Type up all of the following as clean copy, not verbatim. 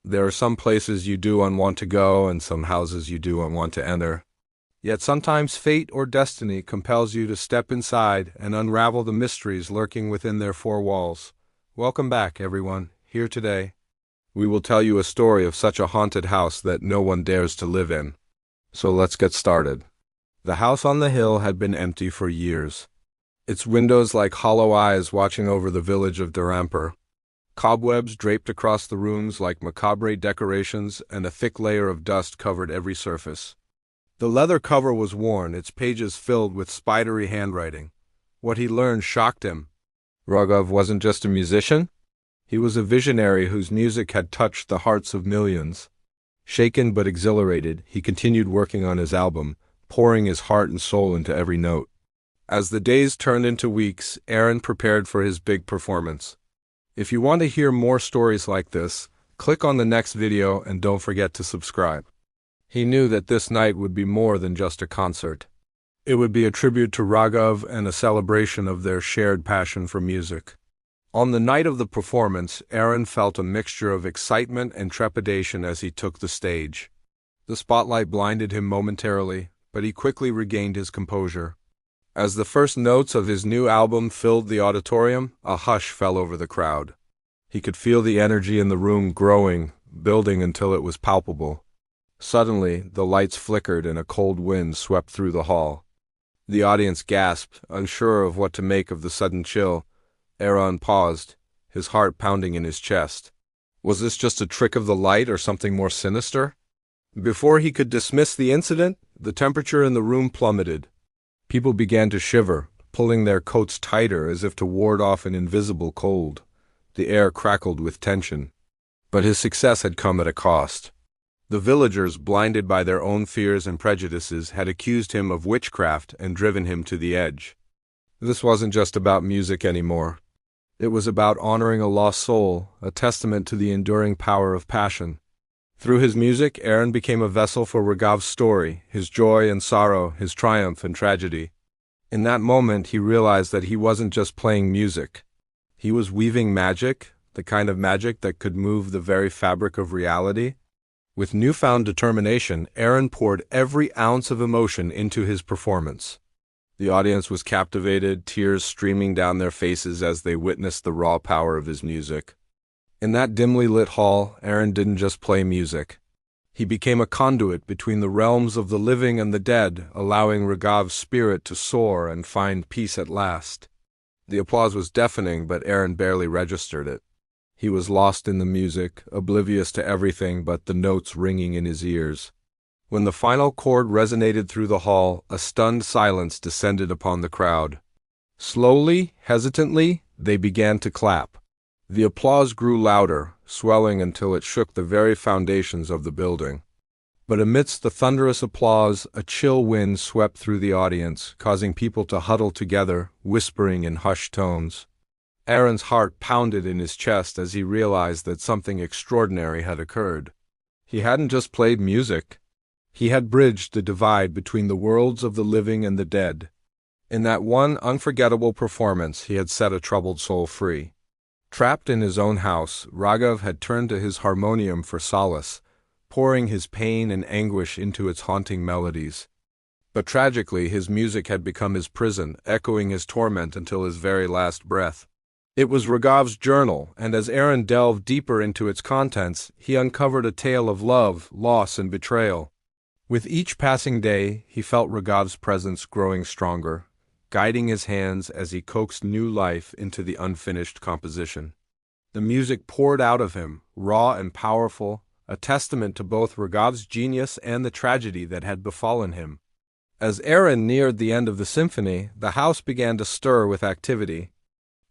There are some places you do and want to go, and some houses you do and want to enter. Yet sometimes fate or destiny compels you to step inside and unravel the mysteries lurking within their four walls. Welcome back, everyone. Here today, we will tell you a story of such a haunted house that no one dares to live in. So let's get started. The house on the hill had been empty for years, its windows like hollow eyes watching over the village of Dharampur. Cobwebs draped across the rooms like macabre decorations, and a thick layer of dust covered every surface. The leather cover was worn, its pages filled with spidery handwriting. What he learned shocked him. Raghav wasn't just a musician. He was a visionary whose music had touched the hearts of millions. Shaken but exhilarated, he continued working on his album, pouring his heart and soul into every note. As the days turned into weeks, Aaron prepared for his big performance. If you want to hear more stories like this, click on the next video and don't forget to subscribe. He knew that this night would be more than just a concert. It would be a tribute to Raghav and a celebration of their shared passion for music. On the night of the performance, Aaron felt a mixture of excitement and trepidation as he took the stage. The spotlight blinded him momentarily, but he quickly regained his composure. As the first notes of his new album filled the auditorium, a hush fell over the crowd. He could feel the energy in the room growing, building until it was palpable. Suddenly, the lights flickered and a cold wind swept through the hall. The audience gasped, unsure of what to make of the sudden chill. Aaron paused, his heart pounding in his chest. Was this just a trick of the light or something more sinister? Before he could dismiss the incident, the temperature in the room plummeted. People began to shiver, pulling their coats tighter as if to ward off an invisible cold. The air crackled with tension. But his success had come at a cost. The villagers, blinded by their own fears and prejudices, had accused him of witchcraft and driven him to the edge. This wasn't just about music anymore. It was about honoring a lost soul, a testament to the enduring power of passion. Through his music, Aaron became a vessel for Raghav's story, his joy and sorrow, his triumph and tragedy. In that moment, he realized that he wasn't just playing music. He was weaving magic, the kind of magic that could move the very fabric of reality. With newfound determination, Aaron poured every ounce of emotion into his performance. The audience was captivated, tears streaming down their faces as they witnessed the raw power of his music. In that dimly lit hall, Aaron didn't just play music. He became a conduit between the realms of the living and the dead, allowing Raghav's spirit to soar and find peace at last. The applause was deafening, but Aaron barely registered it. He was lost in the music, oblivious to everything but the notes ringing in his ears. When the final chord resonated through the hall, a stunned silence descended upon the crowd. Slowly, hesitantly, they began to clap. The applause grew louder, swelling until it shook the very foundations of the building. But amidst the thunderous applause, a chill wind swept through the audience, causing people to huddle together, whispering in hushed tones. Aaron's heart pounded in his chest as he realized that something extraordinary had occurred. He hadn't just played music. He had bridged the divide between the worlds of the living and the dead. In that one unforgettable performance, he had set a troubled soul free. Trapped in his own house, Raghav had turned to his harmonium for solace, pouring his pain and anguish into its haunting melodies. But tragically, his music had become his prison, echoing his torment until his very last breath. It was Raghav's journal, and as Aaron delved deeper into its contents, he uncovered a tale of love, loss, and betrayal. With each passing day, he felt Raghav's presence growing stronger, guiding his hands as he coaxed new life into the unfinished composition. The music poured out of him, raw and powerful, a testament to both Raghav's genius and the tragedy that had befallen him. As Aaron neared the end of the symphony, the house began to stir with activity.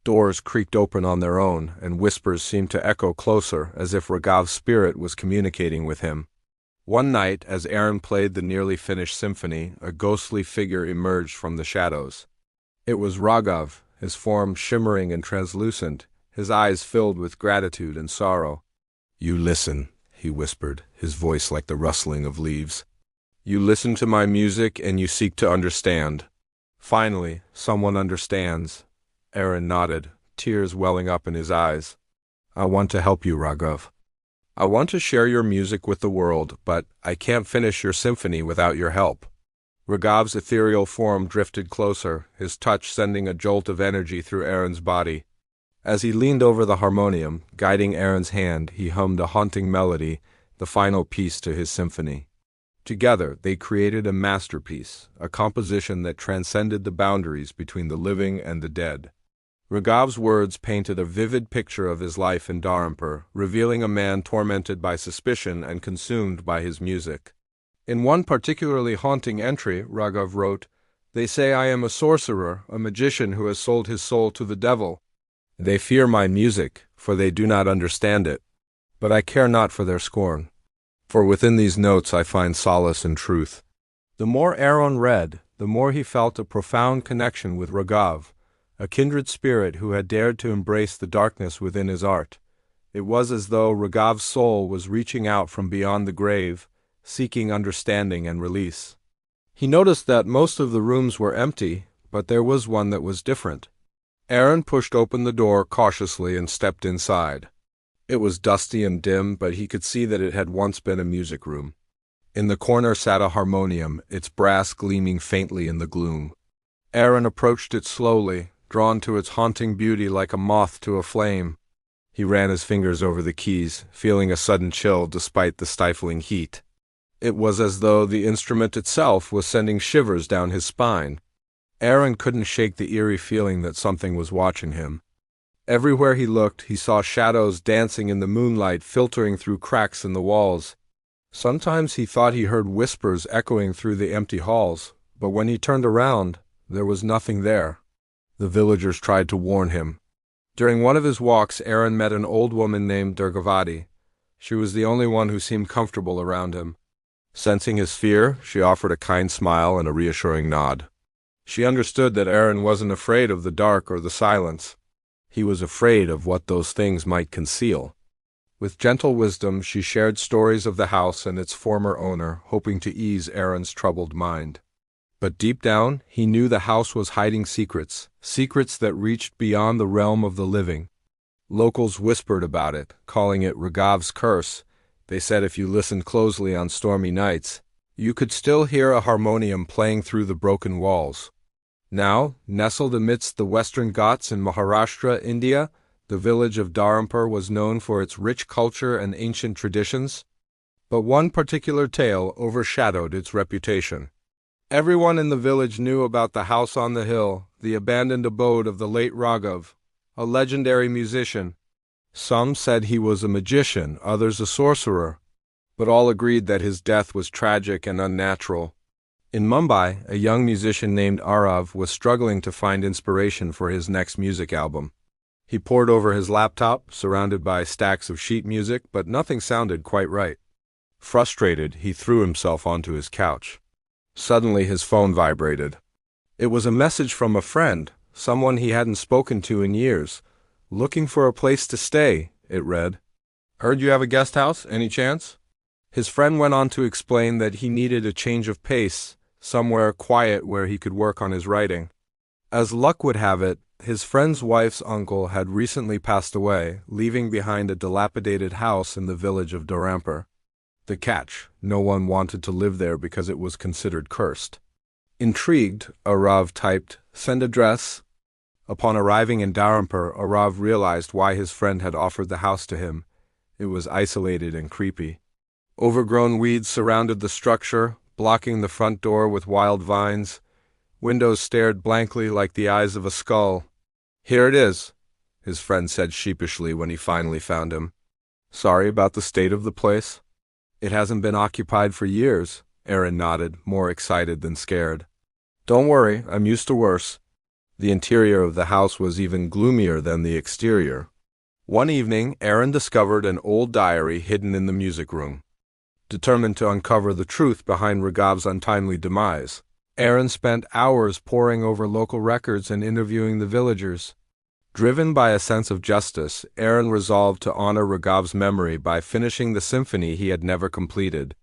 Doors creaked open on their own, and whispers seemed to echo closer, as if Raghav's spirit was communicating with him. One night, as Aaron played the nearly finished symphony, a ghostly figure emerged from the shadows. It was Raghav, his form shimmering and translucent, his eyes filled with gratitude and sorrow. "You listen," he whispered, his voice like the rustling of leaves. "You listen to my music and you seek to understand. Finally, someone understands." Aaron nodded, tears welling up in his eyes. "I want to help you, Raghav." I want to share your music with the world, but I can't finish your symphony without your help. Raghav's ethereal form drifted closer, his touch sending a jolt of energy through Aaron's body. As he leaned over the harmonium, guiding Aaron's hand, he hummed a haunting melody, the final piece to his symphony. Together, they created a masterpiece, a composition that transcended the boundaries between the living and the dead. Raghav's words painted a vivid picture of his life in Dharampur, revealing a man tormented by suspicion and consumed by his music. In one particularly haunting entry, Raghav wrote, "They say I am a sorcerer, a magician who has sold his soul to the devil. They fear my music, for they do not understand it. But I care not for their scorn. For within these notes I find solace and truth." The more Aaron read, the more he felt a profound connection with Raghav, a kindred spirit who had dared to embrace the darkness within his art. It was as though Raghav's soul was reaching out from beyond the grave, seeking understanding and release. He noticed that most of the rooms were empty, but there was one that was different. Aaron pushed open the door cautiously and stepped inside. It was dusty and dim, but he could see that it had once been a music room. In the corner sat a harmonium, its brass gleaming faintly in the gloom. Aaron approached it slowly, drawn to its haunting beauty like a moth to a flame. He ran his fingers over the keys, feeling a sudden chill despite the stifling heat. It was as though the instrument itself was sending shivers down his spine. Aaron couldn't shake the eerie feeling that something was watching him. Everywhere he looked, he saw shadows dancing in the moonlight, filtering through cracks in the walls. Sometimes he thought he heard whispers echoing through the empty halls, but when he turned around, there was nothing there. The villagers tried to warn him. During one of his walks, Aaron met an old woman named Durgavati. She was the only one who seemed comfortable around him. Sensing his fear, she offered a kind smile and a reassuring nod. She understood that Aaron wasn't afraid of the dark or the silence. He was afraid of what those things might conceal. With gentle wisdom, she shared stories of the house and its former owner, hoping to ease Aaron's troubled mind. But deep down, he knew the house was hiding secrets, secrets that reached beyond the realm of the living. Locals whispered about it, calling it Raghav's curse. They said if you listened closely on stormy nights, you could still hear a harmonium playing through the broken walls. Now, nestled amidst the western Ghats in Maharashtra, India, the village of Dharampur was known for its rich culture and ancient traditions. But one particular tale overshadowed its reputation. Everyone in the village knew about the house on the hill, the abandoned abode of the late Raghav, a legendary musician. Some said he was a magician, others a sorcerer, but all agreed that his death was tragic and unnatural. In Mumbai, a young musician named Aarav was struggling to find inspiration for his next music album. He pored over his laptop, surrounded by stacks of sheet music, but nothing sounded quite right. Frustrated, he threw himself onto his couch. Suddenly his phone vibrated. It was a message from a friend, someone he hadn't spoken to in years. "Looking for a place to stay," it read. "Heard you have a guest house, any chance?" His friend went on to explain that he needed a change of pace, somewhere quiet where he could work on his writing. As luck would have it, his friend's wife's uncle had recently passed away, leaving behind a dilapidated house in the village of Dharampur. The catch: no one wanted to live there because it was considered cursed. Intrigued, Aarav typed, "Send address." Upon arriving in Dharampur, Aarav realized why his friend had offered the house to him. It was isolated and creepy. Overgrown weeds surrounded the structure, blocking the front door with wild vines. Windows stared blankly like the eyes of a skull. "Here it is," his friend said sheepishly when he finally found him. "Sorry about the state of the place." "It hasn't been occupied for years," Aaron nodded, more excited than scared. "Don't worry, I'm used to worse." The interior of the house was even gloomier than the exterior. One evening, Aaron discovered an old diary hidden in the music room. Determined to uncover the truth behind Raghav's untimely demise, Aaron spent hours poring over local records and interviewing the villagers. Driven by a sense of justice, Aaron resolved to honor Raghav's memory by finishing the symphony he had never completed.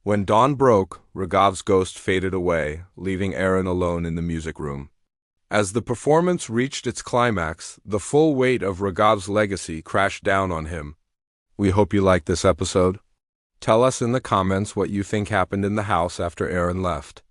When dawn broke, Raghav's ghost faded away, leaving Aaron alone in the music room. As the performance reached its climax, the full weight of Raghav's legacy crashed down on him. We hope you liked this episode. Tell us in the comments what you think happened in the house after Aaron left.